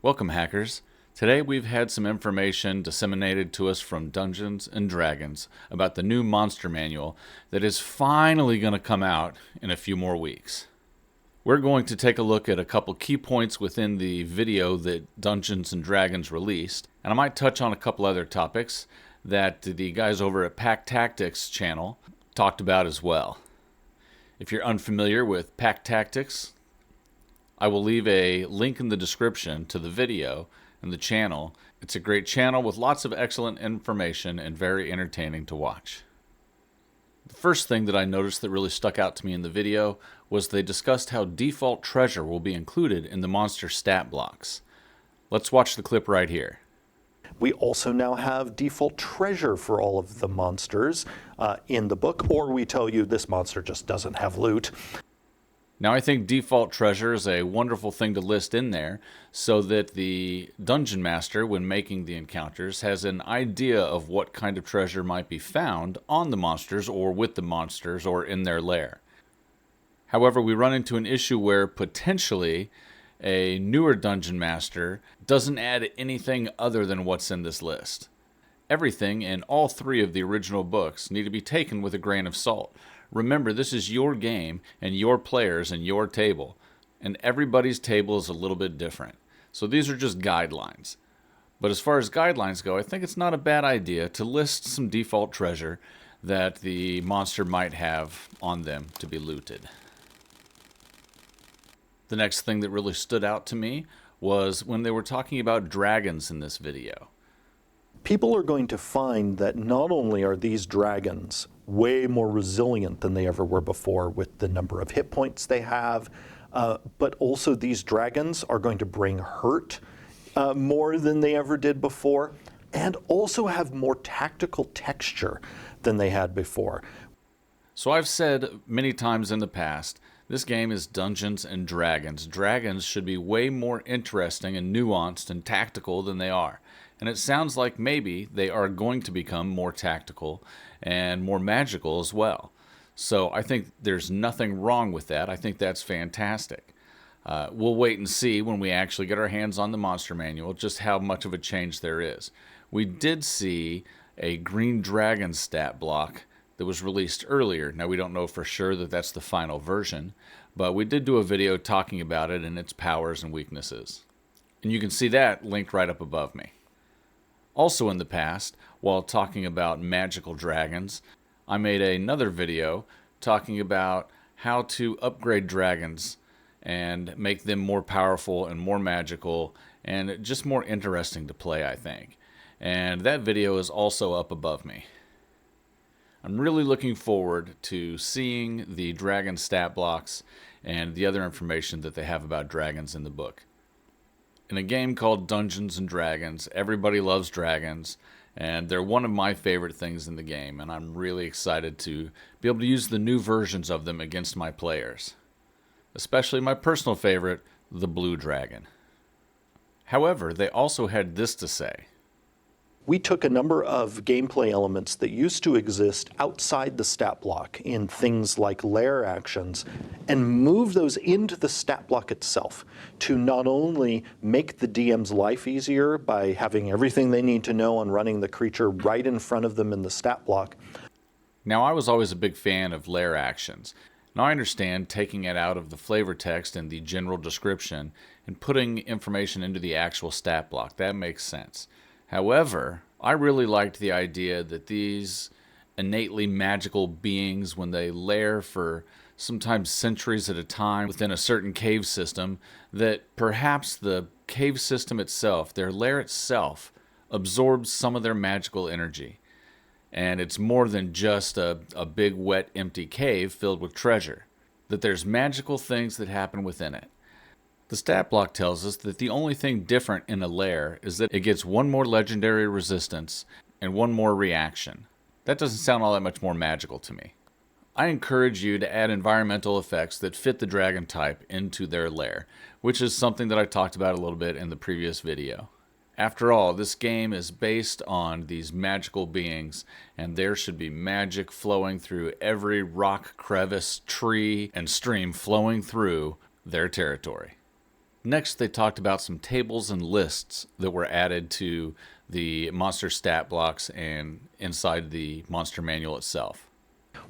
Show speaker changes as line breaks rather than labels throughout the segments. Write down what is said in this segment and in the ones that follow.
Welcome, hackers. Today we've had some information disseminated to us from Dungeons & Dragons about the new monster manual that is finally going to come out in a few more weeks. We're going to take a look at a couple key points within the video that Dungeons & Dragons released, and I might touch on a couple other topics that the guys over at Pack Tactics channel talked about as well. If you're unfamiliar with Pack Tactics, I will leave a link in the description to the video and the channel. It's a great channel with lots of excellent information and very entertaining to watch. The first thing that I noticed that really stuck out to me in the video was they discussed how default treasure will be included in the monster stat blocks. Let's watch the clip right here.
We also now have default treasure for all of the monsters in the book, or we tell you this monster just doesn't have loot.
Now, I think default treasure is a wonderful thing to list in there so that the dungeon master, when making the encounters, has an idea of what kind of treasure might be found on the monsters or with the monsters or in their lair. However, we run into an issue where potentially a newer dungeon master doesn't add anything other than what's in this list. Everything in all three of the original books need to be taken with a grain of salt. Remember, this is your game and your players and your table, and everybody's table is a little bit different. So these are just guidelines. But as far as guidelines go, I think it's not a bad idea to list some default treasure that the monster might have on them to be looted. The next thing that really stood out to me was when they were talking about dragons in this video.
People are going to find that not only are these dragons way more resilient than they ever were before with the number of hit points they have, but also these dragons are going to bring hurt more than they ever did before, and also have more tactical texture than they had before.
So I've said many times in the past, this game is Dungeons and Dragons. Dragons should be way more interesting and nuanced and tactical than they are. And it sounds like maybe they are going to become more tactical and more magical as well. So I think there's nothing wrong with that. I think that's fantastic. We'll wait and see when we actually get our hands on the monster manual just how much of a change there is. We did see a green dragon stat block that was released earlier. Now, we don't know for sure that that's the final version, but we did do a video talking about it and its powers and weaknesses. And you can see that linked right up above me. Also in the past, while talking about magical dragons, I made another video talking about how to upgrade dragons and make them more powerful and more magical and just more interesting to play, I think. And that video is also up above me. I'm really looking forward to seeing the dragon stat blocks and the other information that they have about dragons in the book. In a game called Dungeons & Dragons, everybody loves dragons, and they're one of my favorite things in the game, and I'm really excited to be able to use the new versions of them against my players. Especially my personal favorite, the blue dragon. However, they also had this to say.
We took a number of gameplay elements that used to exist outside the stat block in things like lair actions and moved those into the stat block itself to not only make the DM's life easier by having everything they need to know on running the creature right in front of them in the stat block.
Now, I was always a big fan of lair actions. Now, I understand taking it out of the flavor text and the general description and putting information into the actual stat block. That makes sense. However, I really liked the idea that these innately magical beings, when they lair for sometimes centuries at a time within a certain cave system, that perhaps the cave system itself, their lair itself, absorbs some of their magical energy. And it's more than just a big, wet, empty cave filled with treasure. That there's magical things that happen within it. The stat block tells us that the only thing different in a lair is that it gets one more legendary resistance and one more reaction. That doesn't sound all that much more magical to me. I encourage you to add environmental effects that fit the dragon type into their lair, which is something that I talked about a little bit in the previous video. After all, this game is based on these magical beings, and there should be magic flowing through every rock, crevice, tree, and stream flowing through their territory. Next, they talked about some tables and lists that were added to the monster stat blocks and inside the monster manual itself.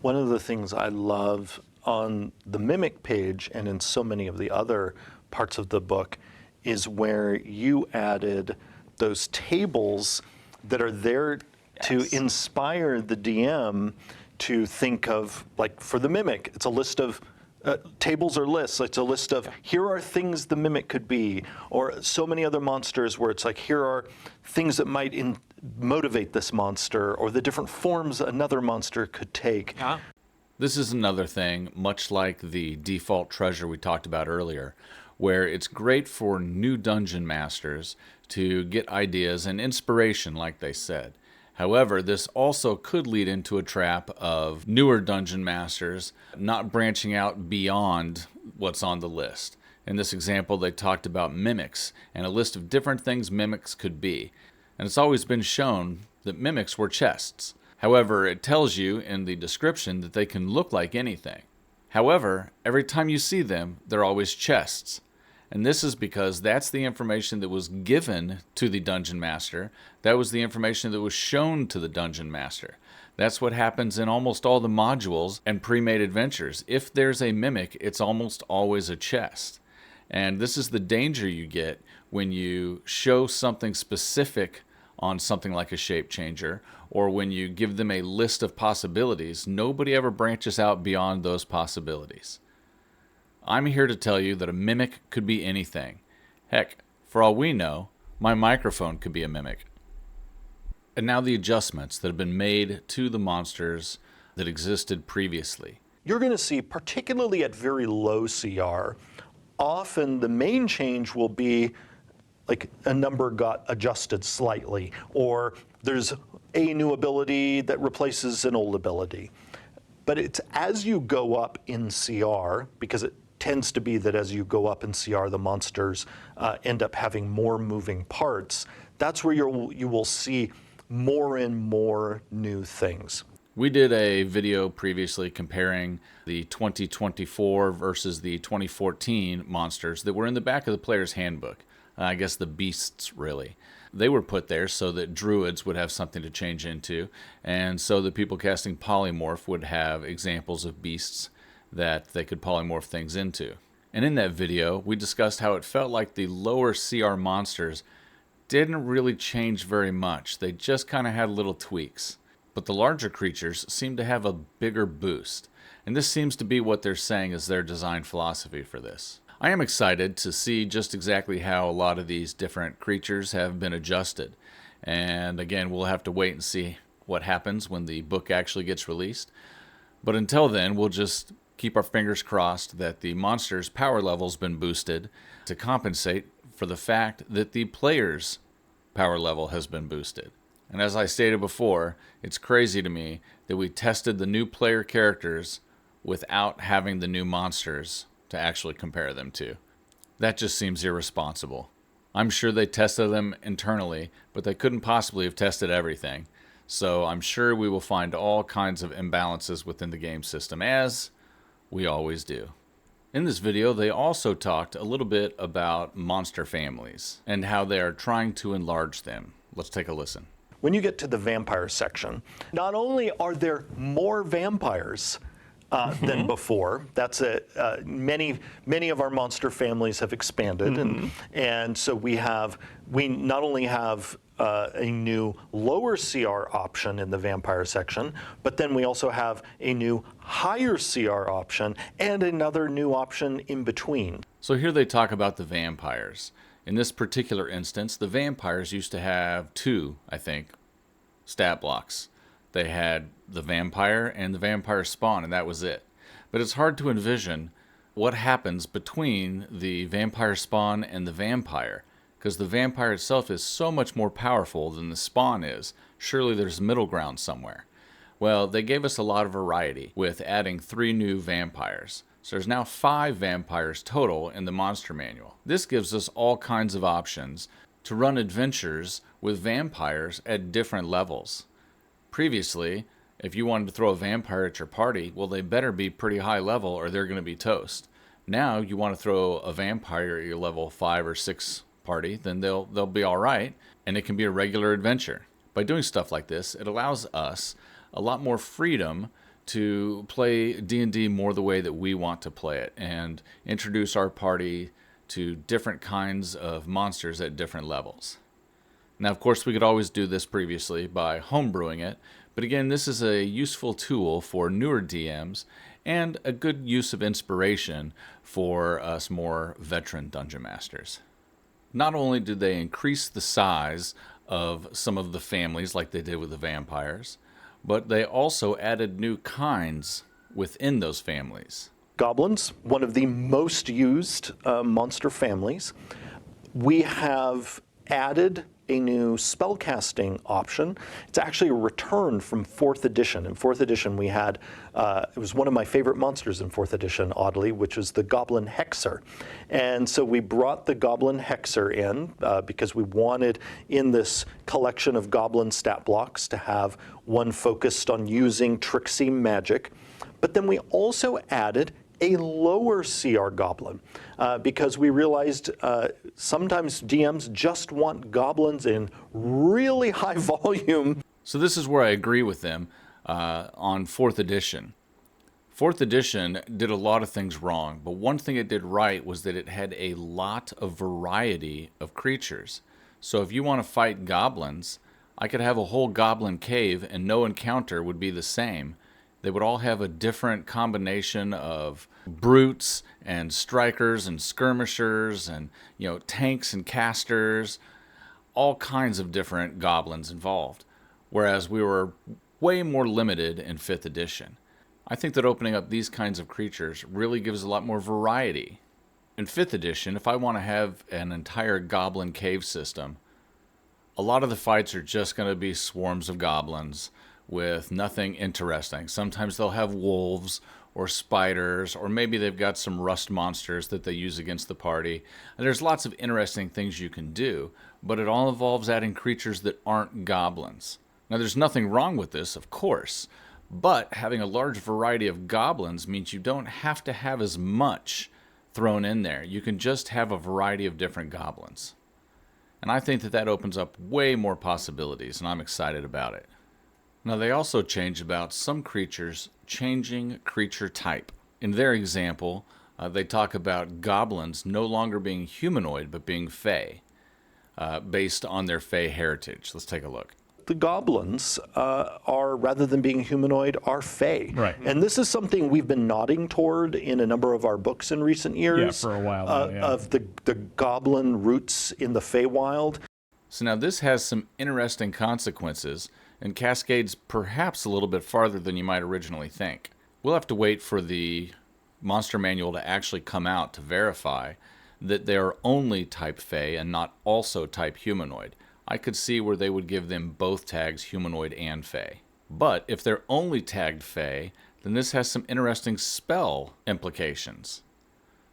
One of the things I love on the Mimic page and in so many of the other parts of the book is where you added those tables that are there to inspire the DM to think of, like for the Mimic, it's a list of tables or lists. It's a list of here are things the Mimic could be, or so many other monsters where it's like here are things that might motivate this monster, or the different forms another monster could take.
This is another thing, much like the default treasure we talked about earlier, where it's great for new dungeon masters to get ideas and inspiration, like they said. However, this also could lead into a trap of newer dungeon masters not branching out beyond what's on the list. In this example, they talked about mimics and a list of different things mimics could be. And it's always been shown that mimics were chests. However, it tells you in the description that they can look like anything. However, every time you see them, they're always chests. And this is because that's the information that was given to the dungeon master. That was the information that was shown to the dungeon master. That's what happens in almost all the modules and pre-made adventures. If there's a mimic, it's almost always a chest. And this is the danger you get when you show something specific on something like a shape changer, or when you give them a list of possibilities. Nobody ever branches out beyond those possibilities. I'm here to tell you that a mimic could be anything. Heck, for all we know, my microphone could be a mimic. And now the adjustments that have been made to the monsters that existed previously.
You're going to see, particularly at very low CR, often the main change will be like a number got adjusted slightly, or there's a new ability that replaces an old ability. But it's as you go up in CR, because it tends to be that as you go up in CR, the monsters end up having more moving parts. That's where you will see more and more new things.
We did a video previously comparing the 2024 versus the 2014 monsters that were in the back of the player's handbook. I guess the beasts, really. They were put there so that druids would have something to change into, and so that people casting polymorph would have examples of beasts that they could polymorph things into. And in that video, we discussed how it felt like the lower CR monsters didn't really change very much. They just kind of had little tweaks. But the larger creatures seem to have a bigger boost. And this seems to be what they're saying is their design philosophy for this. I am excited to see just exactly how a lot of these different creatures have been adjusted. And again, we'll have to wait and see what happens when the book actually gets released. But until then, we'll just keep our fingers crossed that the monster's power level's been boosted to compensate for the fact that the player's power level has been boosted. And as I stated before, it's crazy to me that we tested the new player characters without having the new monsters to actually compare them to. That just seems irresponsible. I'm sure they tested them internally, but they couldn't possibly have tested everything. So I'm sure we will find all kinds of imbalances within the game system, as we always do. In this video, they also talked a little bit about monster families and how they are trying to enlarge them. Let's take a listen.
When you get to the vampire section, not only are there more vampires than before, that's many of our monster families have expanded, and so we not only have a new lower CR option in the vampire section, but then we also have a new higher CR option and another new option in between.
So here they talk about the vampires. In this particular instance, the vampires used to have two, I think, stat blocks. They had the vampire and the vampire spawn, and that was it. But it's hard to envision what happens between the vampire spawn and the vampire, because the vampire itself is so much more powerful than the spawn is. Surely there's middle ground somewhere. Well, they gave us a lot of variety with adding 3 new vampires. So there's now 5 vampires total in the monster manual. This gives us all kinds of options to run adventures with vampires at different levels. Previously, if you wanted to throw a vampire at your party, well, they better be pretty high level or they're going to be toast. Now you want to throw a vampire at your level 5 or 6 party, then they'll be all right, and it can be a regular adventure. By doing stuff like this, it allows us a lot more freedom to play D&D more the way that we want to play it and introduce our party to different kinds of monsters at different levels. Now, of course, we could always do this previously by homebrewing it, but again, this is a useful tool for newer DMs and a good use of inspiration for us more veteran dungeon masters. Not only did they increase the size of some of the families like they did with the vampires, but they also added new kinds within those families.
Goblins, one of the most used monster families. We have added a new spellcasting option. It's actually a return from 4th edition. In 4th edition we had, it was one of my favorite monsters in 4th edition, oddly, which is the Goblin Hexer. And so we brought the Goblin Hexer in because we wanted in this collection of goblin stat blocks to have one focused on using tricksy magic. But then we also added a lower CR goblin because we realized sometimes DMs just want goblins in really high volume.
So this is where I agree with them on 4th edition. 4th edition did a lot of things wrong, but one thing it did right was that it had a lot of variety of creatures. So if you want to fight goblins, I could have a whole goblin cave and no encounter would be the same. They would all have a different combination of brutes and strikers and skirmishers and, tanks and casters, all kinds of different goblins involved. Whereas we were way more limited in 5th edition. I think that opening up these kinds of creatures really gives a lot more variety. In 5th edition, if I want to have an entire goblin cave system, a lot of the fights are just going to be swarms of goblins with nothing interesting. Sometimes they'll have wolves or spiders, or maybe they've got some rust monsters that they use against the party. And there's lots of interesting things you can do, but it all involves adding creatures that aren't goblins. Now, there's nothing wrong with this, of course, but having a large variety of goblins means you don't have to have as much thrown in there. You can just have a variety of different goblins. And I think that opens up way more possibilities, and I'm excited about it. Now, they also changed about some creatures changing creature type. In their example, they talk about goblins no longer being humanoid, but being fey, based on their fey heritage. Let's take a look.
The goblins are, rather than being humanoid, are fey.
Right.
And this is something we've been nodding toward in a number of our books in recent years.
Yeah, for a while now, yeah.
Of the goblin roots in the Feywild.
So now this has some interesting consequences and cascades perhaps a little bit farther than you might originally think. We'll have to wait for the monster manual to actually come out to verify that they are only type Fey and not also type humanoid. I could see where they would give them both tags, humanoid and Fey. But if they're only tagged Fey, then this has some interesting spell implications.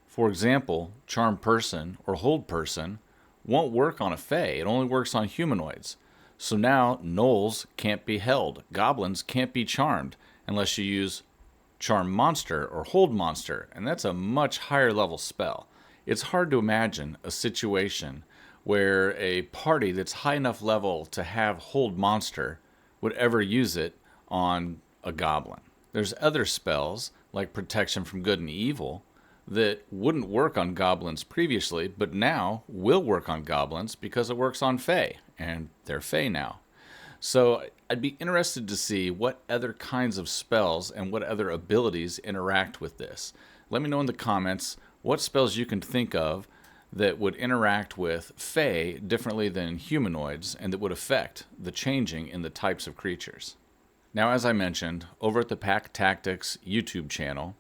For example, Charm Person or Hold Person won't work on a Fey. It only works on humanoids. So now gnolls can't be held. Goblins can't be charmed unless you use Charm Monster or Hold Monster, and that's a much higher level spell. It's hard to imagine a situation where a party that's high enough level to have Hold Monster would ever use it on a goblin. There's other spells, like Protection from Good and Evil, that wouldn't work on goblins previously, but now will work on goblins because it works on Fey, and they're Fey now. So I'd be interested to see what other kinds of spells and what other abilities interact with this. Let me know in the comments what spells you can think of that would interact with Fey differently than humanoids and that would affect the changing in the types of creatures. Now, as I mentioned, over at the Pack Tactics YouTube channel,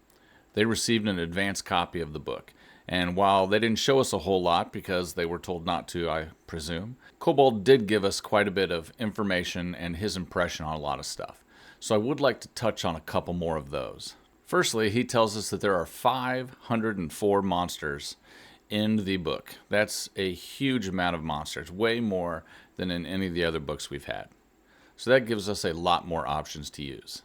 they received an advanced copy of the book. And while they didn't show us a whole lot because they were told not to, I presume, Kobold did give us quite a bit of information and his impression on a lot of stuff. So I would like to touch on a couple more of those. Firstly, he tells us that there are 504 monsters in the book. That's a huge amount of monsters, way more than in any of the other books we've had. So that gives us a lot more options to use.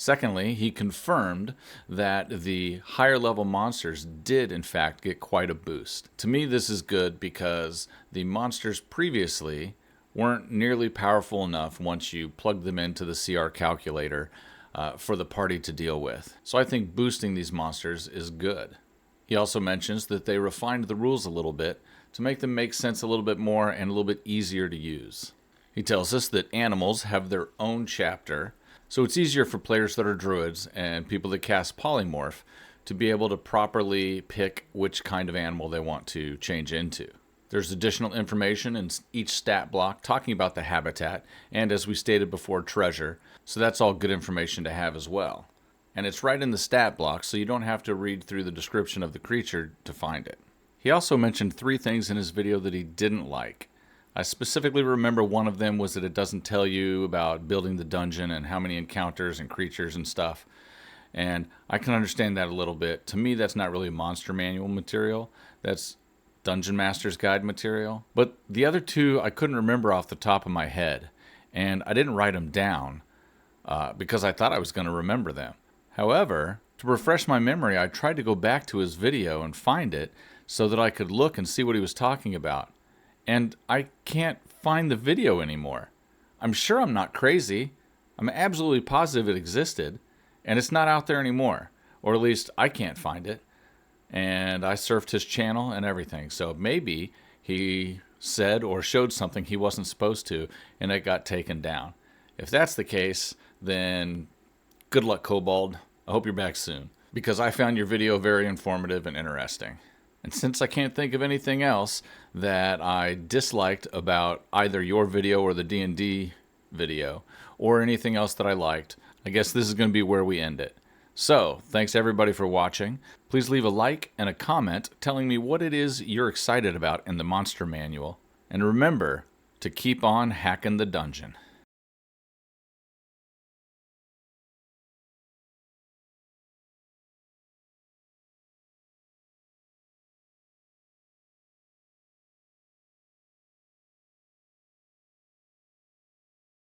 Secondly, he confirmed that the higher level monsters did in fact get quite a boost. To me, this is good because the monsters previously weren't nearly powerful enough once you plugged them into the CR calculator for the party to deal with. So I think boosting these monsters is good. He also mentions that they refined the rules a little bit to make them make sense a little bit more and a little bit easier to use. He tells us that animals have their own chapter, so it's easier for players that are druids and people that cast polymorph to be able to properly pick which kind of animal they want to change into. There's additional information in each stat block talking about the habitat and, as we stated before, treasure, so that's all good information to have as well. And it's right in the stat block, so you don't have to read through the description of the creature to find it. He also mentioned 3 things in his video that he didn't like. I specifically remember one of them was that it doesn't tell you about building the dungeon and how many encounters and creatures and stuff. And I can understand that a little bit. To me, that's not really monster manual material. That's Dungeon Master's Guide material. But the other 2 I couldn't remember off the top of my head. And I didn't write them down because I thought I was going to remember them. However, to refresh my memory, I tried to go back to his video and find it so that I could look and see what he was talking about. And I can't find the video anymore. I'm sure I'm not crazy. I'm absolutely positive it existed, and it's not out there anymore. Or at least I can't find it. And I surfed his channel and everything. So maybe he said or showed something he wasn't supposed to, and it got taken down. If that's the case, then good luck, Kobold. I hope you're back soon, because I found your video very informative and interesting. And since I can't think of anything else that I disliked about either your video or the D&D video, or anything else that I liked, I guess this is going to be where we end it. So, thanks everybody for watching. Please leave a like and a comment telling me what it is you're excited about in the Monster Manual. And remember to keep on hacking the dungeon.